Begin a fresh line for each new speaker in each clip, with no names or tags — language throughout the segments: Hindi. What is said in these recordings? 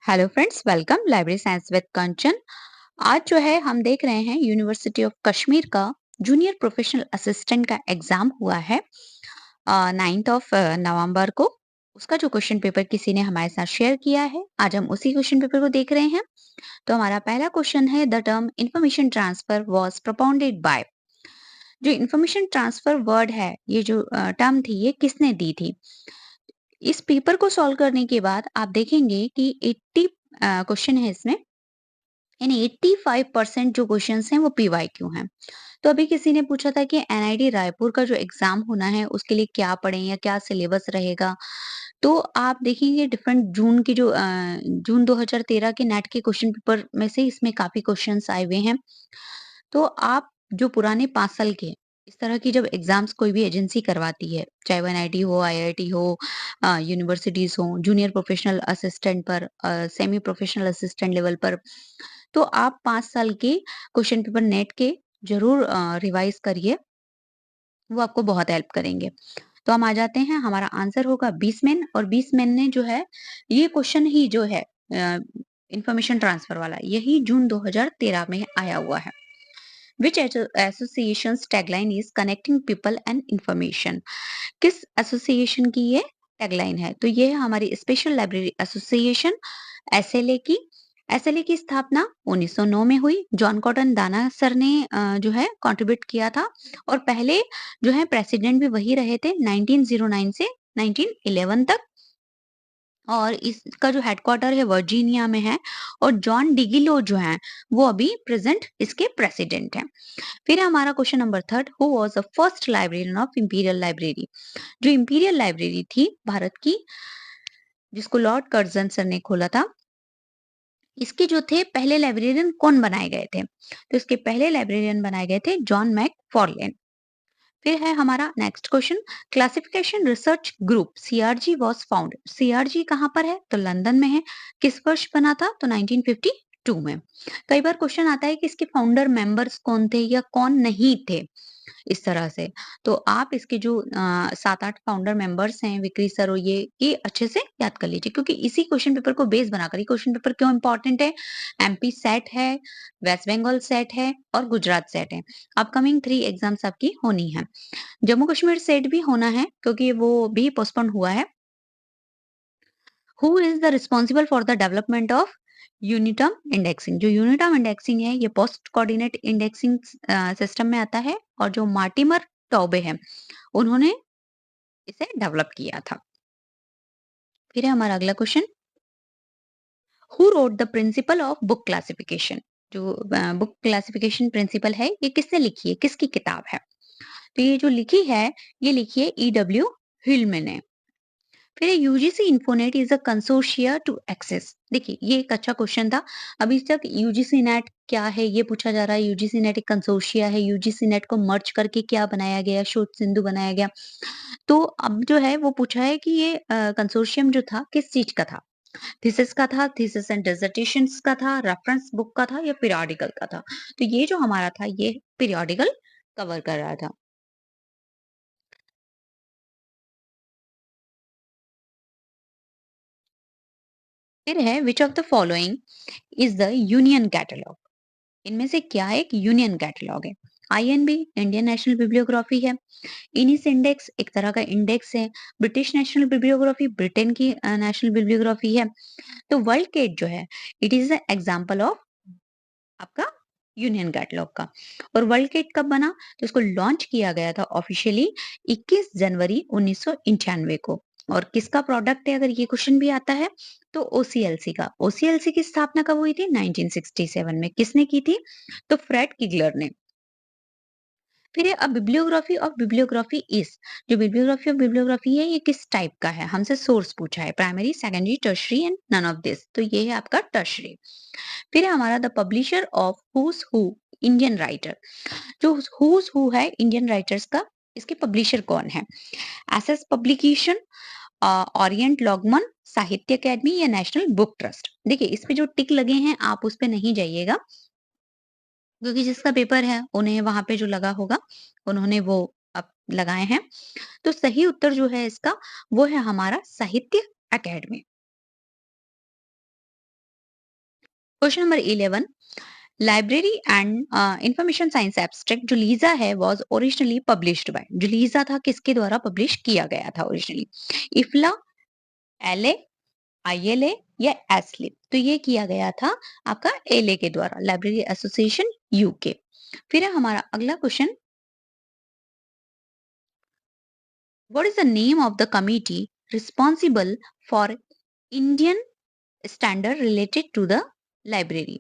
Hello friends, welcome library science with Kanchan. आज जो है हम देख रहे हैं यूनिवर्सिटी ऑफ कश्मीर का जूनियर प्रोफेशनल असिस्टेंट का एग्जाम हुआ है 9 नवंबर को। उसका जो क्वेश्चन पेपर किसी ने हमारे साथ शेयर किया है, आज हम उसी क्वेश्चन पेपर को देख रहे हैं। तो हमारा पहला क्वेश्चन है, the term information transfer was propounded bye. जो इंफॉर्मेशन ट्रांसफर वर्ड है, ये जो टर्म थी, ये किसने दी थी? इस पेपर को सॉल्व करने के बाद आप देखेंगे कि 80 क्वेश्चन है इसमें, यानी 85% जो क्वेश्चंस हैं वो पीवाईक्यू हैं। तो अभी किसी ने पूछा था कि एनआईटी रायपुर का जो एग्जाम होना है उसके लिए क्या पढ़ें या क्या सिलेबस रहेगा। तो आप देखेंगे डिफरेंट जून की जो जून 2013 के नेट के क्वेश्चन पेपर में से इसमें काफी क्वेश्चंस आए हुए हैं। तो आप जो पुराने 5 साल के इस तरह की जब एग्जाम्स कोई भी एजेंसी करवाती है, चाहे वो एनआईटी हो, आईआईटी हो, यूनिवर्सिटीज हो, जूनियर प्रोफेशनल असिस्टेंट पर, सेमी प्रोफेशनल असिस्टेंट लेवल पर, तो आप 5 साल के क्वेश्चन पेपर नेट के जरूर रिवाइज करिए। वो आपको बहुत हेल्प करेंगे। तो हम आ जाते हैं, हमारा आंसर होगा 20 मेन, और 20 मेन ने जो है ये क्वेश्चन ही जो है इंफॉर्मेशन ट्रांसफर वाला, यही जून 2013 में आया हुआ है। Which association's tagline is connecting people and information? किस एसोसिएशन की ये टैगलाइन है? तो ये है हमारी स्पेशल लाइब्रेरी एसोसिएशन, एसएलए की। एसएलए की स्थापना 1909 में हुई। जॉन कॉटन दाना सर ने जो है कंट्रीब्यूट किया था, और पहले जो है प्रेसिडेंट भी वही रहे थे 1909 से 1911 तक। और इसका जो हेडक्वार्टर है वर्जीनिया में है, और जॉन डिगिलो जो हैं वो अभी प्रेजेंट इसके प्रेसिडेंट हैं। फिर है हमारा question number third, who was the first librarian of imperial library? जो इंपीरियल लाइब्रेरी थी भारत की, जिसको लॉर्ड कर्जन सर ने खोला था, इसके जो थे पहले लाइब्रेरियन कौन बनाए गए थे? तो इसके पहले लाइब्रेरियन बनाए गए थे जॉन मैक फॉरलेन। फिर है हमारा next question, classification research group CRG was found. CRG कहाँ पर है? तो लंदन में है। किस वर्ष बना था? तो 1952 में। कई बार क्वेश्चन आता है कि इसके फाउंडर मेंबर्स कौन थे या कौन नहीं थे, इस तरह से। तो आप इसके जो 7-8 फाउंडर मेंबर्स हैं, विक्री सर और ये अच्छे से याद कर लीजिए, क्योंकि इसी क्वेश्चन पेपर को बेस बनाकर, ये क्वेश्चन पेपर क्यों इंपॉर्टेंट है? एमपी सेट है, वेस्ट बंगाल सेट है और गुजरात सेट है। अपकमिंग 3 एग्जाम्स आपकी होनी है। जम्मू कश्मीर सेट भी होना है क्योंकि वो भी पोस्टपोन हुआ है। Who is the responsible for the development of uniterm indexing? जो यूनिटर्म इंडेक्सिंग है, ये पोस्ट कोऑर्डिनेट इंडेक्सिंग सिस्टम में आता है, और जो मार्टिमर टॉबे है, उन्होंने इसे डेवलप किया था। फिर है हमारा अगला question, who wrote the principle of book classification? जो बुक क्लासिफिकेशन प्रिंसिपल है, ये किसने लिखी है, किसकी किताब है? तो ये जो लिखी है, ये लिखी है ईडब्ल्यू हिलमैन ने। फिर UGC Infonet is a consortia to access. देखिए, ये एक अच्छा क्वेश्चन था। अभी तक यूजीसी नेट क्या है ये पूछा जा रहा है। यूजीसी नेट एक कंसोर्शिया है। यूजीसी नेट को मर्ज करके क्या बनाया गया? शोध सिंधु बनाया गया। तो अब जो है वो पूछा है कि ये कंसोर्शियम जो था किस चीज का था? थीसिस का था, थीसिस एंड डिसर्टेशंस का था, रेफरेंस बुक का था, या पीरियोडिकल का था? तो ये जो हमारा था, ये पीरियोडिकल कवर कर रहा था। फिर है, विच of the following is the union catalogue? इनमें से क्या एक यूनियन कैटलॉग है? आईएनबी इंडियन नेशनल बिब्लियोग्राफी है। इनिस इंडेक्स एक तरह का इंडेक्स है। ब्रिटिश नेशनल बिब्लियोग्राफी ब्रिटेन की नेशनल बिब्लियोग्राफी है। तो वर्ल्ड केट जो है, इट इज एग्जाम्पल ऑफ आपका यूनियन कैटलॉग का। और वर्ल्ड केट कब बना? तो इसको लॉन्च किया गया था ऑफिशियली 21 जनवरी 1991 को। और किसका प्रोडक्ट है, अगर ये क्वेश्चन भी आता है, तो ओसीएलसी का। ओसीएलसी की स्थापना कब हुई थी? 1967 में। किसने की थी? तो फ्रेड किगलर ने। फिर ये बिब्लियोग्राफी ऑफ बिब्लियोग्राफी इज, जो बिब्लियोग्राफी ऑफ बिब्लियोग्राफी है, ये किस टाइप का है? हमसे सोर्स पूछा है, primary, secondary, tertiary and none of this. तो ये है आपका टर्शरी। फिर है हमारा the publisher of who's who Indian writer. जो हुज हु है इंडियन राइटर्स का, इसके पब्लिशर कौन है? एसएस पब्लिकेशन, ओरिएंट लॉगमन, साहित्य अकेडमी, या नेशनल बुक ट्रस्ट? देखिए, इस पे जो टिक लगे हैं आप उस पे नहीं जाइएगा, क्योंकि जिसका पेपर है उन्हें वहां पे जो लगा होगा, उन्होंने वो अब लगाए हैं। तो सही उत्तर जो है इसका, वो है हमारा साहित्य academy. Question number 11, library and information science abstract जो लीजा है वाज ओरिजिनली पब्लिश्ड बाय, जो लीजा था किसके द्वारा पब्लिश किया गया था ओरिजिनली? इफ्ला, एलए, आईएलए या एस्लिप? तो ये किया गया था आपका एलए के द्वारा, लाइब्रेरी एसोसिएशन यूके। फिर है हमारा अगला question, what is the name of the committee responsible for Indian standard related to the library?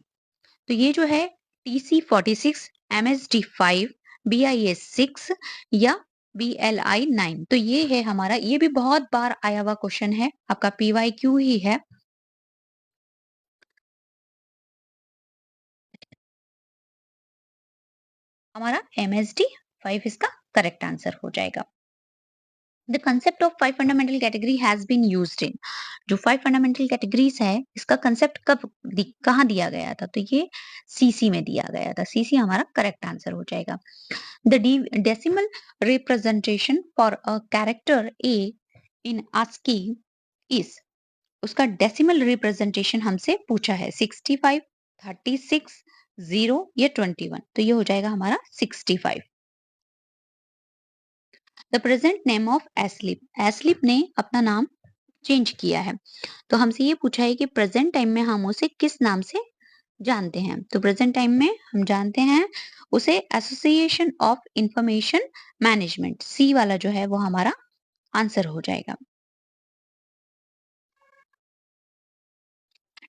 तो ये जो है TC46, MSD5, BIS6 या BLI9, तो ये है हमारा, ये भी बहुत बार आया हुआ क्वेश्चन है, आपका PYQ ही है। हमारा MSD5 इसका करेक्ट आंसर हो जाएगा। The concept of 5 fundamental category has been used in, जो 5 फंडामेंटल कैटेगरीज है इसका कंसेप्ट कहाँ दिया गया था? तो ये सीसी में दिया गया था, सीसी हमारा करेक्ट आंसर हो जाएगा। The decimal representation for a character A in ASCII is, उसका डेसिमल रिप्रेजेंटेशन हमसे पूछा है 65, 36, 0 या 21, तो ये हो जाएगा हमारा 65। द प्रेजेंट नेम ऑफ एस्लिप, एस्लिप ने अपना नाम चेंज किया है, तो हमसे ये पूछा है कि प्रेजेंट टाइम में हम उसे किस नाम से जानते हैं? तो प्रेजेंट टाइम में हम जानते हैं उसे एसोसिएशन ऑफ इंफॉर्मेशन मैनेजमेंट, सी वाला जो है वो हमारा आंसर हो जाएगा।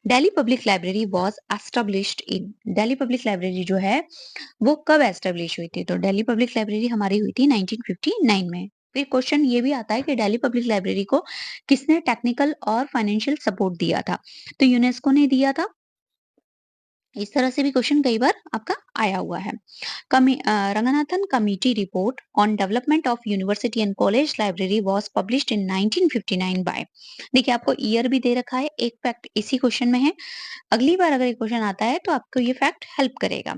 Delhi public library was established in, Delhi public library जो है वो कब एस्टेब्लिश हुई थी? तो दिल्ली पब्लिक लाइब्रेरी हमारी हुई थी 1959 में। फिर क्वेश्चन ये भी आता है कि दिल्ली पब्लिक लाइब्रेरी को किसने टेक्निकल और फाइनेंशियल सपोर्ट दिया था? तो यूनेस्को ने दिया था। इस तरह से भी क्वेश्चन कई बार आपका आया हुआ है। Ranganathan committee report on development of university and college library was published in 1959 by, देखिए आपको ईयर भी दे रखा है, एक फैक्ट इसी क्वेश्चन में है। अगली बार अगर ये क्वेश्चन आता है तो आपको ये फैक्ट हेल्प करेगा।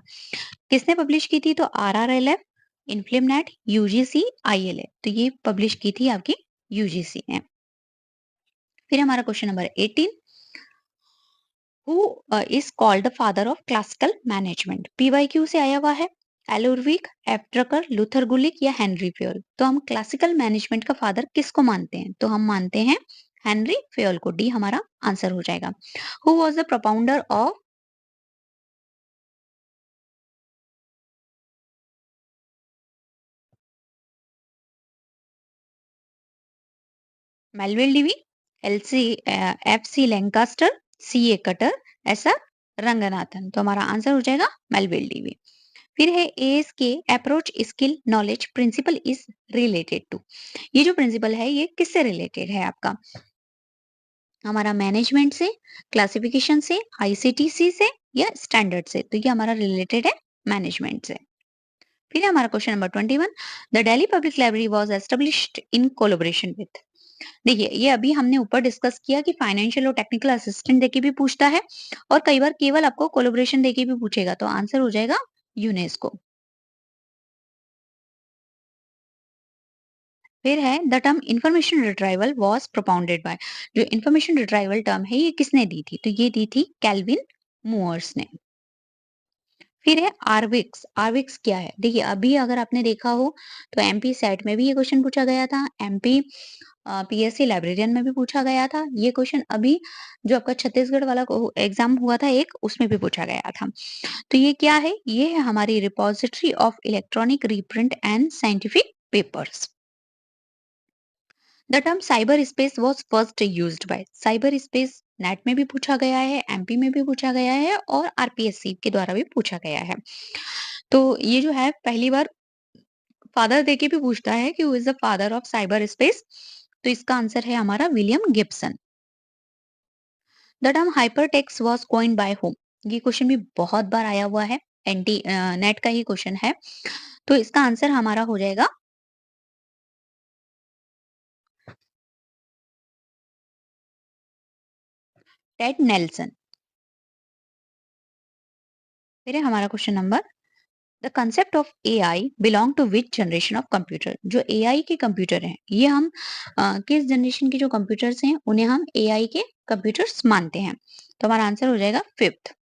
किसने पब्लिश की थी? तो RRLF, इन्फ्लेमनेट, यूजीसी, आईएलए, तो ये पब्लिश की थी आपकी यूजीसी ने। फिर हमारा question number 18, who is called the father of classical management? PYQ से आया हुआ है। एलोरविक, एफ ड्रकर, लूथर गुलिक या हेनरी फ्योल? तो हम क्लासिकल मैनेजमेंट का फादर किसको मानते हैं? तो हम मानते हैं हेनरी फ्योल को, डी हमारा आंसर हो जाएगा। Who was the propounder of Melvil Dewey, LC FC Lancaster, CA Cutter, SR Ranganathan? तो हमारा आंसर हो जाएगा मेलविल डीवी। फिर है A S K approach skill knowledge principle is related to, ये जो प्रिंसिपल है ये किससे रिलेटेड है आपका? हमारा मैनेजमेंट से, क्लासिफिकेशन से, ICTC से या स्टैंडर्ड से? तो ये हमारा रिलेटेड है मैनेजमेंट से। फिर है हमारा question number 21, the Delhi public library was established in collaboration with, देखिए ये अभी हमने ऊपर डिस्कस किया कि फाइनेंशियल और टेक्निकल असिस्टेंट देके भी पूछता है और कई बार केवल आपको कोलैबोरेशन देके भी पूछेगा, तो आंसर हो जाएगा यूनेस्को। फिर है the term information retrieval was propounded bye, जो इंफॉर्मेशन रिट्राइवल टर्म है ये किसने दी थी? तो ये दी थी कैल्विन मूअर्स ने। फिर है आरविक्स, आरविक्स क्या है? देखिए अभी अगर आपने देखा हो तो एमपी सेट में भी ये क्वेश्चन पूछा गया था, एमपी पीएससी लाइब्रेरियन में भी पूछा गया था ये क्वेश्चन, अभी जो आपका छत्तीसगढ़ वाला एग्जाम हुआ था एक, उसमें भी पूछा गया था। तो ये क्या है? ये है हमारी repository of electronic reprint and scientific papers. The term cyber space was first used by, cyber space net में भी पूछा गया है, एमपी में भी पूछा गया है और आरपीएससी के द्वारा भी पूछा गया है। तो ये जो है पहली बार फादर देके भी पूछता है कि who is the father of cyber space, तो इसका आंसर है हमारा William Gibson. The term hypertext was coined bye home, ये क्वेश्चन भी बहुत बार आया हुआ है, एनटी नेट का ही क्वेश्चन है, तो इसका आंसर हमारा हो जाएगा टेड नेल्सन। फिर है हमारा question number, the concept of AI belong to which generation of computer, जो एआई के कंप्यूटर हैं ये हम किस जनरेशन के जो कंप्यूटर्स हैं उन्हें हम एआई के कंप्यूटर्स मानते हैं? तो हमारा आंसर हो जाएगा fifth.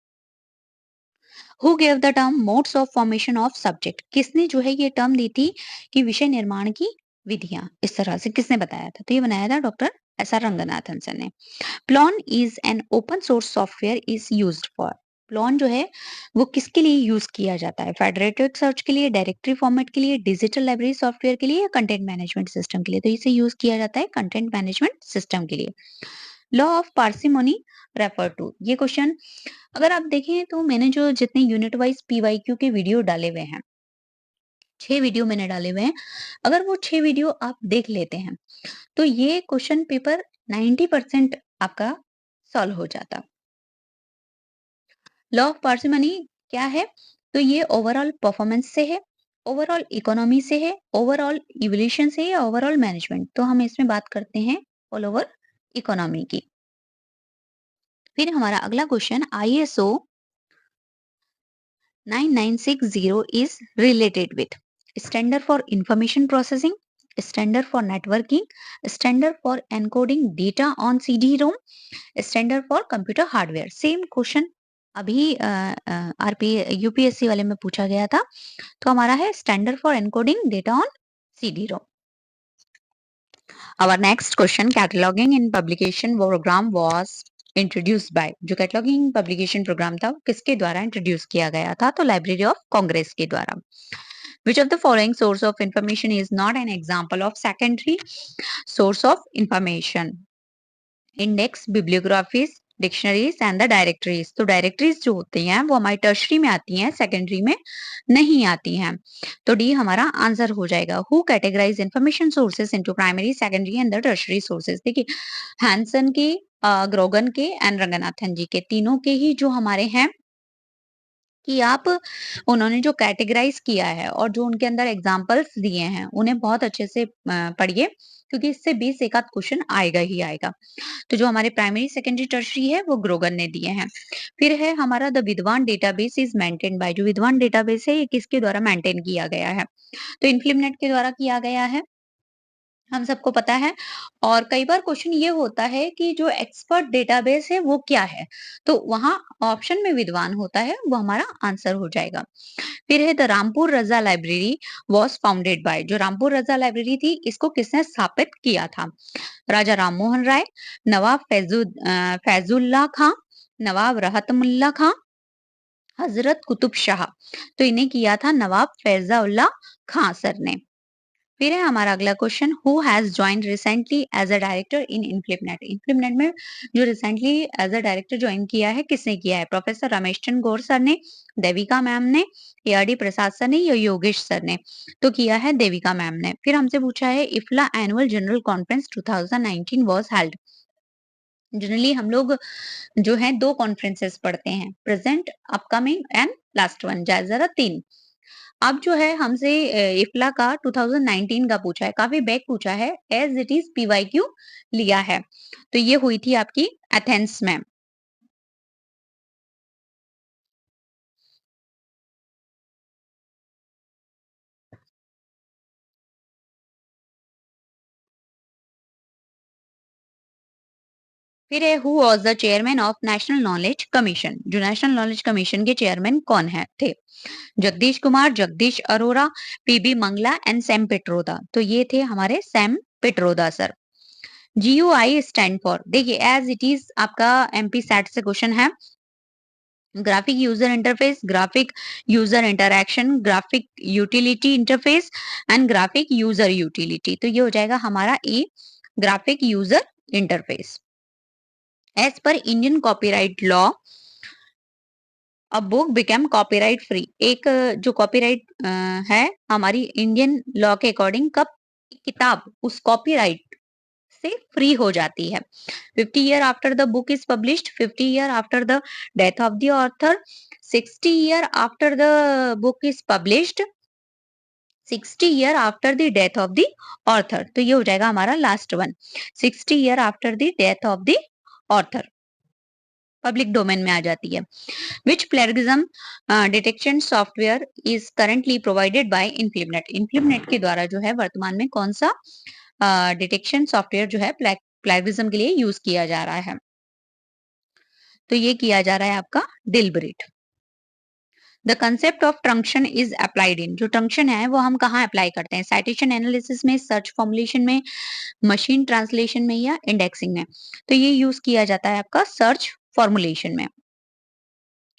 Who gave the term modes of formation of subject, किसने जो है ये टर्म दी थी कि विषय निर्माण की विधियां, इस तरह से किसने बताया था? तो ये बनाया था doctor S R Ranganathan sir ने। Plone is an open source software is used for, Plone जो है वो किसके लिए यूज किया जाता है? फेडरेटेड सर्च के लिए, डायरेक्टरी फॉर्मेट के लिए, डिजिटल लाइब्रेरी सॉफ्टवेयर के लिए, या कंटेंट मैनेजमेंट सिस्टम के लिए? तो इसे यूज किया जाता है कंटेंट मैनेजमेंट सिस्टम के लिए। Law of parsimony refer to, ये क्वेश्चन अगर आप देखें तो मैंने जो जितने यूनिट वाइज पीवाईक्यू के वीडियो डाले हुए हैं, 6 वीडियो मैंने डाले हुए हैं, अगर वो 6 वीडियो आप देख लेते हैं तो ये क्वेश्चन पेपर 90% आपका सॉल्व हो जाता। लॉ ऑफ पार्सिमनी क्या है? तो ये ओवरऑल परफॉर्मेंस से है, ओवरऑल इकोनॉमी से है, ओवरऑल इवोल्यूशन से है, या ओवरऑल मैनेजमेंट? तो हम इसमें बात करते हैं ऑल ओवर इकोनॉमी की। फिर हमारा अगला question ISO 9960 is related with standard for information processing, standard for networking, standard for encoding data on CD-ROM, standard for computer hardware। Same question अभी आरपी यूपीएससी वाले में पूछा गया था, तो हमारा है standard for encoding data on CD-ROM। Our next question, cataloging in publication program was introduced by, जो कैटलॉगिंग पब्लिकेशन प्रोग्राम था वो किसके द्वारा इंट्रोड्यूस किया गया था? तो लाइब्रेरी ऑफ कांग्रेस के द्वारा। Which of the following source of information is not an example of secondary source of information? Index, bibliographies, dictionaries and the directories. तो डायरेक्टरीज जो होती हैं वो हमारी टर्शरी में आती हैं, सेकेंडरी में नहीं आती हैं। तो डी हमारा आंसर हो जाएगा। Who categorize information sources into primary, secondary and the tertiary sources. देखिए हैंसन के, ग्रोगन के एंड रंगनाथन जी के, तीनों के ही जो हमारे हैं कि आप उन्होंने जो कैटेगराइज किया है और जो उनके अंदर एग्जाम्पल्स दिए हैं उन्हें बहुत अच्छे से पढ़िए, क्योंकि इससे 20 एक आध क्वेश्चन आएगा ही आएगा। तो जो हमारे प्राइमरी, सेकेंडरी, टर्शरी है वो ग्रोगन ने दिए हैं। फिर है हमारा द विद्वान डेटाबेस इज मेंटेन बाय, जो विद्वान डेटाबेस है ये किसके द्वारा मेंटेन किया गया है? तो इन्फ्लिमनेट के द्वारा किया गया है, हम सबको पता है। और कई बार क्वेश्चन ये होता है कि जो एक्सपर्ट डेटाबेस है वो क्या है? तो वहां ऑप्शन में विद्वान होता है, वो हमारा आंसर हो जाएगा। फिर है the Rampur Raza library was founded by, जो रामपुर रजा लाइब्रेरी थी इसको किसने स्थापित किया था? राजा राम मोहन राय, नवाब फैजुल्ला खां, नवाब रहतमुल्ला खां, हजरत कुतुब शाह। तो इन्हें किया था नवाब फैजाउल्ला खां सर ने। फिर है हमारा अगला question, who has joined recently as a director in Inflibnet. Inflibnet में जो recently as a director join किया है किसने किया है? प्रोफेसर रमेश चंद्र गौर सर ने, देविका मैम ने, ARD प्रसाद सर ने, या योगेश सर ने? तो किया है देविका मैम ने। फिर हमसे पूछा है IFLA annual general conference 2019 was held. Generally हम लोग जो है 2 कॉन्फ्रेंसेस पढ़ते हैं, present, upcoming and last one, जायजा 3। अब जो है हमसे इफ्ला का 2019 का पूछा है, काफी बैक पूछा है, एज इट इज पीवाईक्यू लिया है। तो ये हुई थी आपकी एथेंस में। फिर है who was the chairman of national knowledge commission, जो नेशनल नॉलेज कमीशन के चेयरमैन कौन है थे? Jagdish Kumar, Jagdish Arora, PB Mangla and Sam Pitroda. तो ये थे हमारे Sam Pitroda sir. GUI stand for, देखिए एज इट इज आपका MP सेट से क्वेश्चन है, graphic user interface, graphic user interaction, graphic utility interface and graphic user utility. तो ये हो जाएगा हमारा A, graphic user interface. As per Indian copyright law a book become copyright free, एक जो कॉपीराइट है हमारी इंडियन लॉ के अकॉर्डिंग कब किताब उस कॉपीराइट से फ्री हो जाती है? 50 year after the book is published, 50 year after the death of the author, 60 year after the book is published, 60 year after the death of the author. तो ये हो जाएगा हमारा last one, 60 year after the death of the author, public domain में आ जाती है। Which plagiarism detection software is currently provided by Inflibnet, Inflibnet के द्वारा जो है वर्तमान में कौन सा डिटेक्शन सॉफ्टवेयर जो है प्लेगरिज्म के लिए यूज किया जा रहा है? तो ये किया जा रहा है आपका drillbit. The concept of truncation is applied in, जो ट्रंक्शन है वो हम कहाँ अप्लाई करते हैं? साइटेशन एनालिसिस में, सर्च फॉर्मुलेशन में, मशीन ट्रांसलेशन में या इंडेक्सिंग में? तो ये यूज किया जाता है आपका सर्च फॉर्मुलेशन में।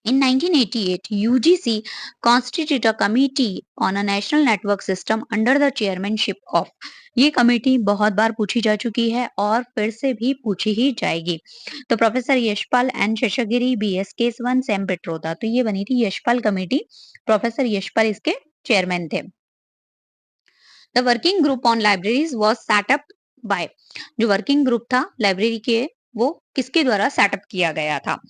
In 1988, UGC constituted a committee on a national network system under the chairmanship of, ये कमेटी बहुत बार पूछी जा चुकी है और फिर से भी पूछी ही जाएगी। तो professor Yashpal N Seshagiri, B S Kesavan, Sam Pitroda, तो ये बनी थी यशपाल कमेटी। प्रोफेसर यशपाल इसके चेयरमैन थे। The working group on libraries was set up by, जो वर्किंग ग्रुप था लाइब्रेरी के, वो किसके द्वारा सेटअप किया गया था?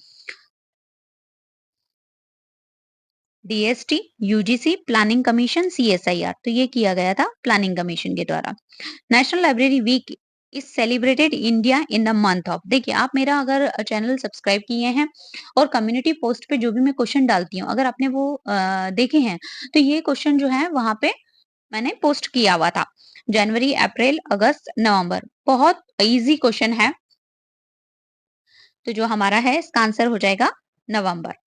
DST, UGC, planning commission, CSIR, तो ये किया गया था प्लानिंग कमीशन के द्वारा। National library week is celebrated India in the month of, देखिए आप मेरा अगर चैनल सब्सक्राइब किए हैं और कम्युनिटी पोस्ट पे जो भी मैं क्वेश्चन डालती हूँ, अगर आपने वो देखे हैं, तो ये क्वेश्चन जो है वहां पे मैंने पोस्ट किया हुआ था। जनवरी, अप्रैल, अगस्त, नवंबर, बहुत इजी क्वेश्चन है। तो जो हमारा है इसका आंसर हो जाएगा नवंबर।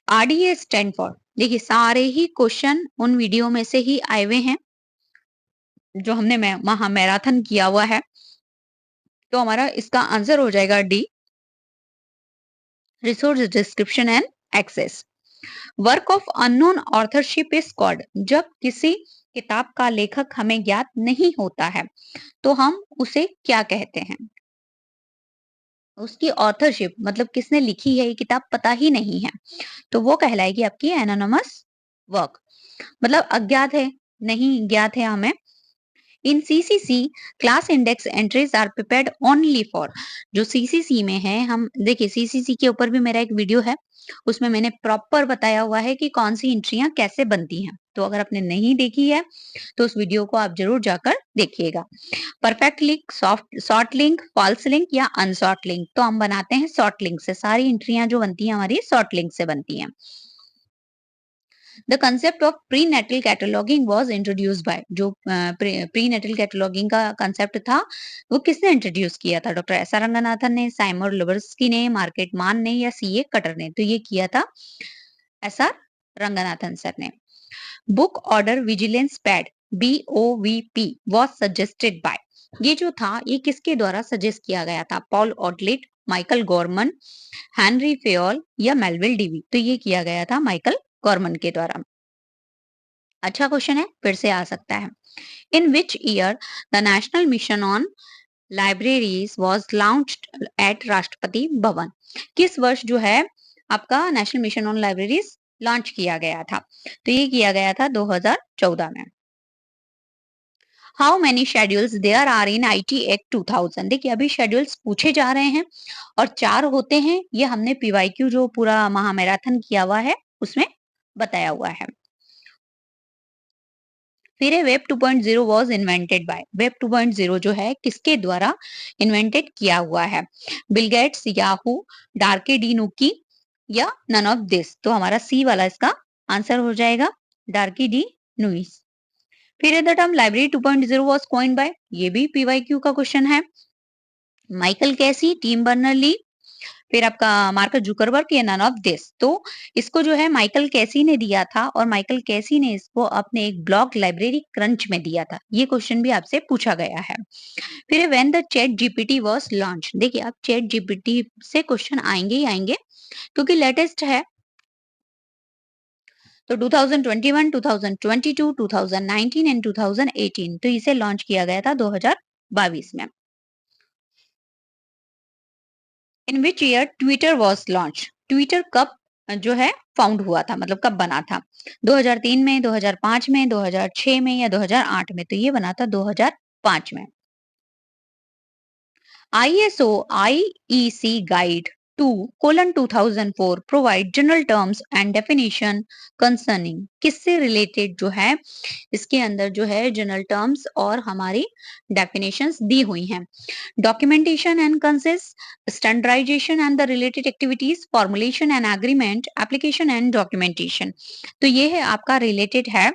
आरडीए स्टैंड फॉर, देखिए सारे ही क्वेश्चन उन वीडियो में से ही आए हुए हैं जो हमने महा मैराथन किया हुआ है। तो हमारा इसका आंसर हो जाएगा D, resource description and access. Work of unknown authorship is called, जब किसी किताब का लेखक हमें ज्ञात नहीं होता है तो हम उसे क्या कहते हैं? उसकी ऑथरशिप मतलब किसने लिखी है ये किताब पता ही नहीं है, तो वो कहलाएगी आपकी एनोनिमस वर्क, मतलब अज्ञात है, नहीं ज्ञात है हमें। In CCC class index entries are prepared only for, जो सीसीसी में है, हम देखिए सीसीसी के ऊपर भी मेरा एक वीडियो है, उसमें मैंने प्रॉपर बताया हुआ है कि कौन सी एंट्रियां कैसे बनती हैं। तो अगर आपने नहीं देखी है तो उस वीडियो को आप जरूर जाकर देखिएगा। Perfect link, soft short link, false link या अनशॉर्ट लिंक, तो हम बनाते हैं शॉर्ट लिंक से, सारी एंट्रियां जो बनती हैं हमारी शॉर्ट लिंक से बनती हैं। The concept of pre natal cataloguing was introduce by, जो प्री नेटल कैटलॉगिंग का कंसेप्ट था वो किसने इंट्रोड्यूस किया था? डॉक्टर एस आर रंगनाथन ने, साइमर लुबर्स्की ने, मार्केट मान ने या सी ए कटर ने? तो ये किया था एस आर रंगनाथन सर ने। Book order vigilance pad, BOVP was suggested by, ये जो था ये किसके द्वारा सजेस्ट किया गया था? पॉल ऑटलेट, माइकल गॉर्मन, हेनरी फेयोल या मेलविल डीवी? तो ये किया गया था माइकल गॉर्मन के द्वारा। अच्छा क्वेश्चन है, फिर से आ सकता है। In which year the national mission on libraries was launched at Rashtrapati Bhavan, किस वर्ष जो है आपका national mission on libraries launch किया गया था? तो ये किया गया था 2014 में। How many schedules there are in IT act 2000, देखिए अभी शेड्यूल्स पूछे जा रहे हैं और 4 होते हैं, ये हमने PYQ जो पूरा महामैराथन किया हुआ है उसमें बताया हुआ है। फिर है web 2.0 was invented by, web 2.0 जो है किसके द्वारा इन्वेंटेड किया हुआ है? बिल गेट्स, याहू, डार्के डी नुकी या नन ऑफ दिस? तो हमारा सी वाला इसका आंसर हो जाएगा, डार्की डी नुइस। फिर है the term library 2.0 was coined bye, ये भी PYQ का क्वेश्चन है। माइकल कैसी, टीम बर्नर ली, फिर आपका मार्क जुकरबर्ग या नन ऑफ दिस? तो इसको जो है माइकल कैसी ने दिया था और माइकल कैसी ने इसको अपने एक ब्लॉग लाइब्रेरी क्रंच में दिया था, ये क्वेश्चन भी आपसे पूछा गया है। फिर when the chat GPT was launch, देखिए आप चैट जीपीटी से क्वेश्चन आएंगे ही आएंगे क्योंकि लेटेस्ट है। तो 2021, 2022, 2019 एंड 2018, तो इसे लॉन्च किया गया था 2022 में। In which year Twitter was launch, Twitter कब जो है फाउंड हुआ था, मतलब कब बना था? 2003 में, 2005 में, 2006 में या 2008 में? तो ये बना था 2005 में। ISO IEC guide 2:2004 provide general terms and definition concerning, किससे रिलेटेड जो है इसके अंदर जो है जनरल टर्म्स और हमारी डेफिनेशंस दी हुई हैं? Documentation and consist, standardisation and the related activities, formulation and agreement, application and documentation. तो ये है आपका रिलेटेड है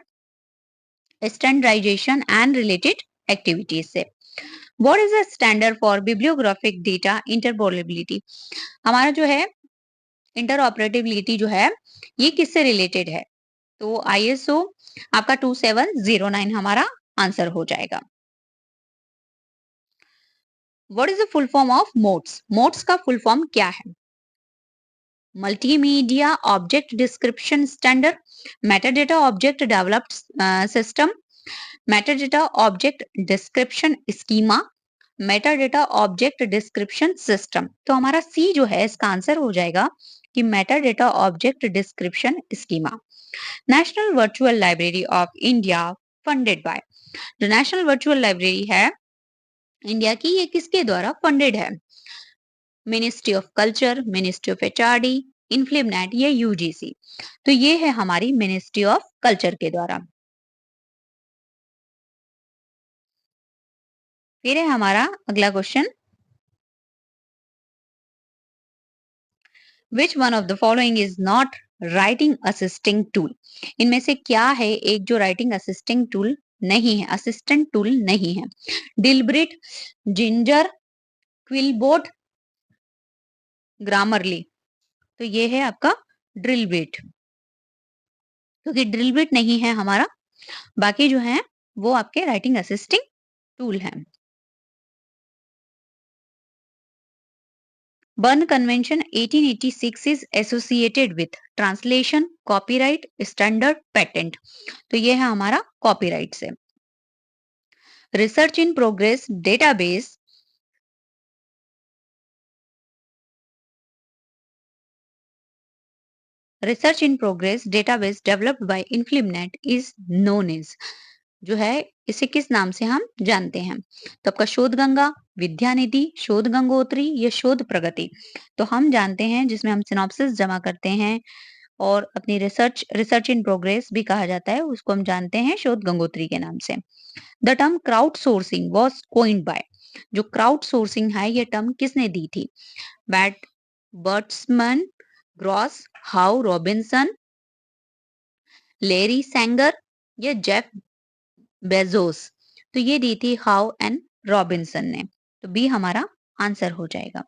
स्टैंडर्डाइजेशन एंड रिलेटेड एक्टिविटीज से। What is the standard for bibliographic data interoperability, हमारा जो है इंटरऑपरेटिबिलिटी जो है ये किससे रिलेटेड है? तो आईएसओ आपका 2709 हमारा आंसर हो जाएगा। What is the full form of modes? Modes का फुल फॉर्म क्या है? Multimedia object description standard, metadata object developed system, metadata object description schema, metadata object description system. तो हमारा सी जो है इसका आंसर हो जाएगा कि metadata object description schema. National virtual library of India funded by, जो नेशनल वर्चुअल लाइब्रेरी है इंडिया की, ये किसके द्वारा फंडेड है? Ministry of culture, ministry of HRD, Inflibnet या यूजीसी। तो ये है हमारी मिनिस्ट्री ऑफ कल्चर के द्वारा। फिर है हमारा अगला question, which one of the following is not writing assisting tool? इनमें से क्या है एक जो राइटिंग असिस्टिंग टूल नहीं है, असिस्टेंट टूल नहीं है? Drillbit, ginger, QuillBot, Grammarly. तो ये है आपका ड्रिल बिट, क्योंकि ड्रिल बिट नहीं है हमारा, बाकी जो है वो आपके राइटिंग असिस्टिंग टूल हैं। Berne convention 1886 is associated with translation, copyright, standard, patent. तो ये है हमारा कॉपीराइट से। Research in progress database, research in progress database developed by Inflibnet is known as, जो है इसे किस नाम से हम जानते हैं? तो आपका शोध गंगा, विद्या निधि, शोध गंगोत्री या शोध प्रगति। तो हम जानते हैं जिसमें हम सिनॉप्सिस जमा करते हैं और अपनी रिसर्च इन प्रोग्रेस भी कहा जाता है, उसको हम जानते हैं शोध गंगोत्री के नाम से। The term crowd sourcing was coined by, जो क्राउड सोर्सिंग है ये टर्म किसने दी थी? बैट बर्ट्समैन, Gross, Howe Robinson, Larry Sanger या जेफ बेजोस। तो ये दी थी हाउ एंड रॉबिन्सन ने। तो बी हमारा आंसर हो जाएगा।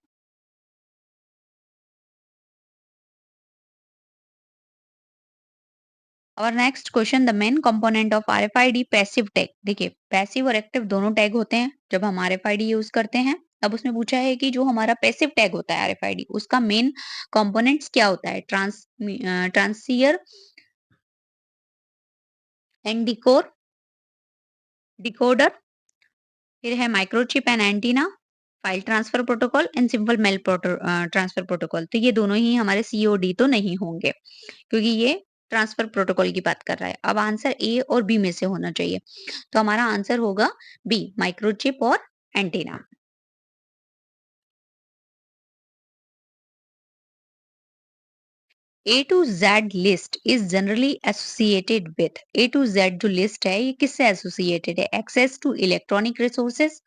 और next question, the main component of RFID passive tag. देखिए पैसिव और एक्टिव दोनों टैग होते हैं जब हम आरएफआईडी यूज करते हैं। अब उसमें पूछा है कि जो हमारा पैसिव टैग होता है आरएफआईडी, उसका मेन कंपोनेंट्स क्या होता है? ट्रांसियर, एंडिकोर, डिकोडर, फिर है microchip and antenna, file transfer protocol and simple mail transfer protocol. तो ये दोनों ही हमारे सीओडी तो नहीं होंगे, क्योंकि ये ट्रांसफर प्रोटोकॉल की बात कर रहा है। अब आंसर ए और बी में से होना चाहिए, तो हमारा आंसर होगा बी, माइक्रोचिप और antenna. A to Z list is generally associated with, A to Z जो लिस्ट है ये किससे एसोसिएटेड है? Access to electronic resources,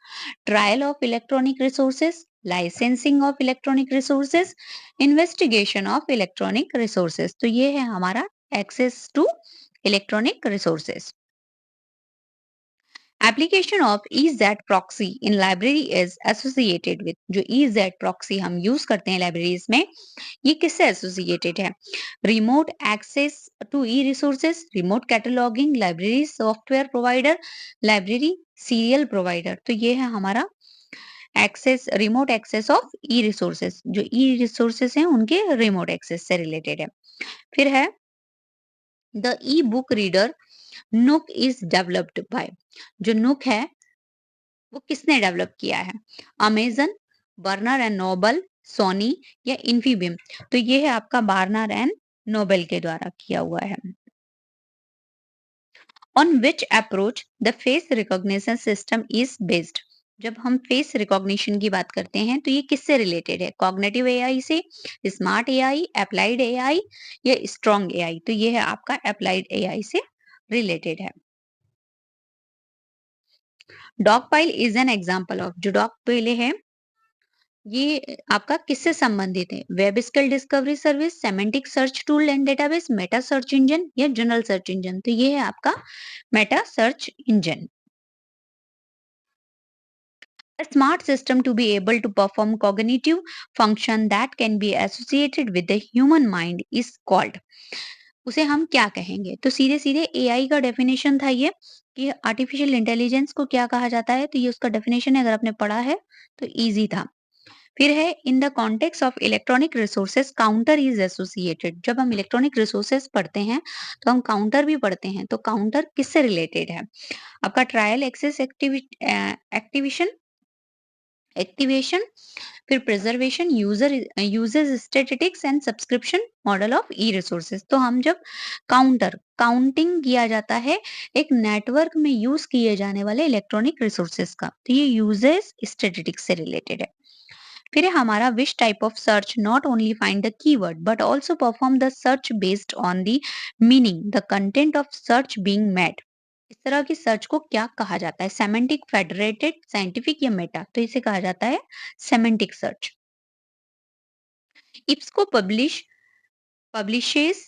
trial of electronic resources, licensing of electronic resources, investigation of electronic resources. तो ये है हमारा access to electronic resources. Application of EZ proxy in library is associated with, जो EZ प्रॉक्सी हम यूज करते हैं लाइब्रेरीज में, ये किससे एसोसिएटेड है? Remote access to e resources, remote cataloguing, library software provider, library serial provider. तो ये है हमारा access, remote access of e resources, जो ई रिसोर्सेज हैं उनके रिमोट एक्सेस से रिलेटेड है। फिर है the e book reader Nook is developed by, जो नुक है वो किसने डेवलप किया है? Amazon, Barnes and Noble, Sony या इन्फीबीम। तो ये है आपका बार्नर एंड नोबेल के द्वारा किया हुआ है। On which approach the face recognition system is based, जब हम फेस रिकॉग्निशन की बात करते हैं तो ये किससे रिलेटेड है? कॉग्निटिव एआई से, स्मार्ट एआई, अप्लाइड एआई या स्ट्रॉन्ग एआई। तो ये है आपका अप्लाइड एआई से रिलेटेड है। Dog pile is an example of, जो डॉग पाइल है ये आपका किससे संबंधित है? Web skill discovery service, semantic search tool and database, Meta search engine या जनरल सर्च इंजन। तो ये है आपका Meta search engine. A smart system to be able to perform cognitive function that can be associated with the human mind is called. उसे हम क्या कहेंगे? तो सीधे-सीधे एआई का डेफिनिशन था ये कि आर्टिफिशियल इंटेलिजेंस को क्या कहा जाता है, तो ये उसका डेफिनिशन है, अगर आपने पढ़ा है तो ईज़ी था। फिर है in the context of electronic resources counter is associated. जब हम इलेक्ट्रॉनिक रिसोर्सेज पढ़ते हैं तो हम काउंटर भी पढ़ते हैं, तो काउंटर किससे रिलेटेड है? आपका ट्रायल एक्सेस एक्टिविशन एक्टिवेशन, फिर preservation, uses statistics and subscription model of e resources. तो हम जब काउंटिंग किया जाता है एक नेटवर्क में यूज किए जाने वाले इलेक्ट्रॉनिक रिसोर्सेज का, तो ये यूजेस स्टैटिस्टिक्स से रिलेटेड है। फिर है हमारा which type of search not only find the keyword but also perform the search based on the meaning the content of search being made. इस तरह की सर्च को क्या कहा जाता है? सेमेंटिक, फेडरेटेड, साइंटिफिक या मेटा? तो इसे कहा जाता है semantic search. EBSCO publishes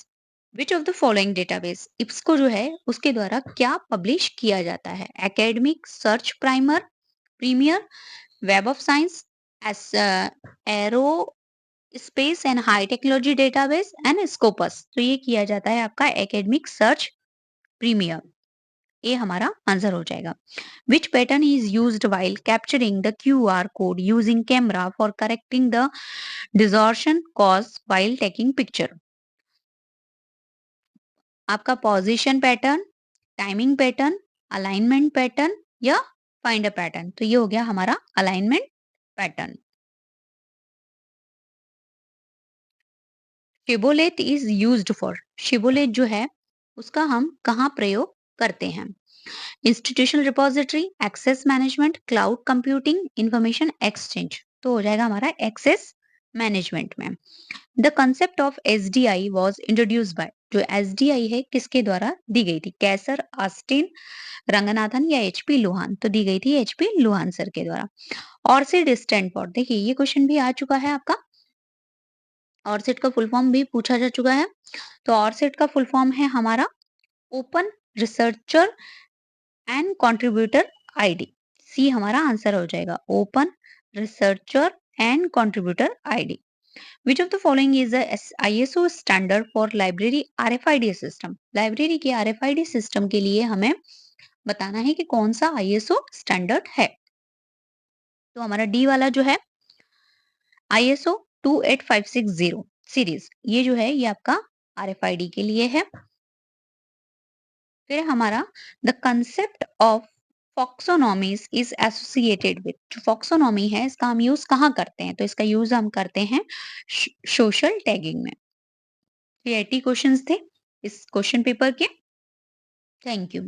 which of the following database? EBSCO जो है उसके द्वारा क्या पब्लिश किया जाता है? Academic search primer, premiere, web of science, arrow space and high technology database and Scopus. तो ये किया जाता है आपका एकेडमिक सर्च प्रीमियर। ये हमारा आंसर हो जाएगा। Which pattern is used while capturing the QR code using camera for correcting the distortion cause while taking picture? आपका position pattern, timing pattern, alignment pattern या फाइंड अ पैटर्न? तो ये हो गया हमारा alignment pattern. Shibboleth is used for. Shibboleth जो है उसका हम कहाँ प्रयोग करते हैं? Institutional repository, access management, cloud computing, information exchange. तो हो जाएगा हमारा एक्सेस मैनेजमेंट में। The concept of SDI was introduced by. जो एसडीआई है किसके द्वारा दी गई थी? कैसर, ऑस्टिन, रंगनाथन या एचपी लोहान? तो दी गई थी एचपी लोहान सर के द्वारा। ऑर्सिड स्टैंड फॉर, देखिए ये क्वेश्चन भी आ चुका है आपका। ऑर्सिड का फुल फॉर्म भी पूछा जा चुका है। तो ऑर्सिड का फुल फॉर्म है हमारा open researcher and contributor ID. C हमारा आंसर हो जाएगा, open researcher and contributor ID. Which of the following is the ISO standard for library RFID system? Library के आरएफआईडी सिस्टम के लिए हमें बताना है कि कौन सा आईएसओ स्टैंडर्ड है। तो हमारा डी वाला जो है आईएसओ 28560 सीरीज, ये जो है ये आपका आरएफआईडी के लिए है। फिर हमारा the concept of folksonomies is associated with. जो फॉक्सोनॉमी है इसका हम यूज कहाँ करते हैं? तो इसका यूज हम करते हैं सोशल टैगिंग में। ये 80 क्वेश्चंस थे इस क्वेश्चन पेपर के। Thank you.